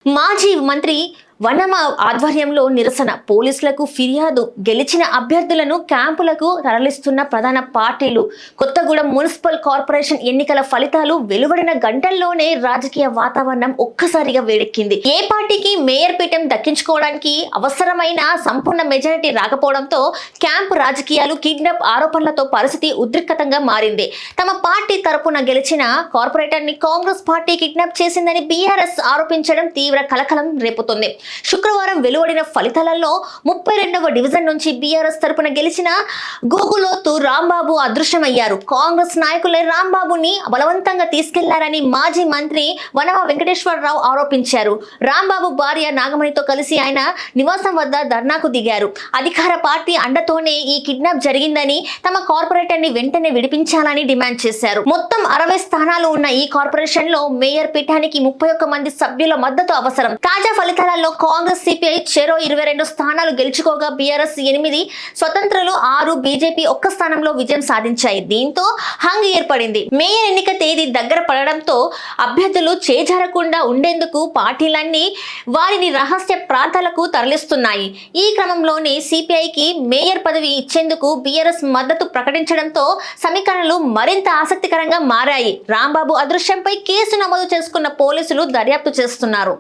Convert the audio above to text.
మాజీ మంత్రి వనమ ఆధ్వర్యంలో నిరసన పోలీసులకు ఫిర్యాదు గెలిచిన అభ్యర్థులను క్యాంపులకు తరలిస్తున్న ప్రధాన పార్టీలు కొత్తగూడెం మున్సిపల్ కార్పొరేషన్ ఎన్నికల ఫలితాలు వెలువడిన గంటల్లోనే రాజకీయ వాతావరణం ఒక్కసారిగా వేడెక్కింది. ఏ పార్టీకి మేయర్ పీఠం దక్కించుకోవడానికి అవసరమైన సంపూర్ణ మెజారిటీ రాకపోవడంతో క్యాంపు రాజకీయాలు కిడ్నాప్ ఆరోపణలతో పరిస్థితి ఉద్రిక్తతంగా మారింది. తమ పార్టీ తరపున గెలిచిన కార్పొరేటర్ ని కాంగ్రెస్ పార్టీ కిడ్నాప్ చేసిందని బీఆర్ఎస్ ఆరోపించడం తీవ్ర కలకలం రేపుతోంది. శుక్రవారం వెలువడిన ఫలితాలలో 32వ డివిజన్ నుంచి బీఆర్ఎస్ తరపున గెలిచిన గోగులోతు రాంబాబు అదృశ్యమయ్యారు. కాంగ్రెస్ నాయకులే రాంబాబుని బలవంతంగా తీసుకెళ్లారని మాజీ మంత్రి వనమ వెంకటేశ్వరరావు ఆరోపించారు. రాంబాబు భార్య నాగమణితో కలిసి ఆయన నివాసం వద్ద ధర్నాకు దిగారు. అధికార పార్టీ అండతోనే ఈ కిడ్నాప్ జరిగిందని, తమ కార్పొరేటర్ ని వెంటనే విడిపించాలని డిమాండ్ చేశారు. మొత్తం 60 స్థానాలు ఉన్న ఈ కార్పొరేషన్ లో మేయర్ పీఠానికి 31 మంది సభ్యుల మద్దతు అవసరం. తాజా ఫలితాలలో కాంగ్రెస్ సిపిఐ చెరో 22 స్థానాలు గెలుచుకోగా బీఆర్ఎస్ 8, స్వతంత్రులు 6, బీజేపీ 1 స్థానంలో విజయం సాధించాయి. దీంతో హంగ్ ఏర్పడింది. మేయర్ ఎన్నిక తేదీ దగ్గర పడడంతో అభ్యర్థులు చేజారకుండా ఉండేందుకు పార్టీలన్నీ వారిని రహస్య ప్రాంతాలకు తరలిస్తున్నాయి. ఈ క్రమంలోనే సిపిఐకి మేయర్ పదవి ఇచ్చేందుకు బీఆర్ఎస్ మద్దతు ప్రకటించడంతో సమీకరణలు మరింత ఆసక్తికరంగా మారాయి. రాంబాబు అదృశ్యంపై కేసు నమోదు చేసుకున్న పోలీసులు దర్యాప్తు చేస్తున్నారు.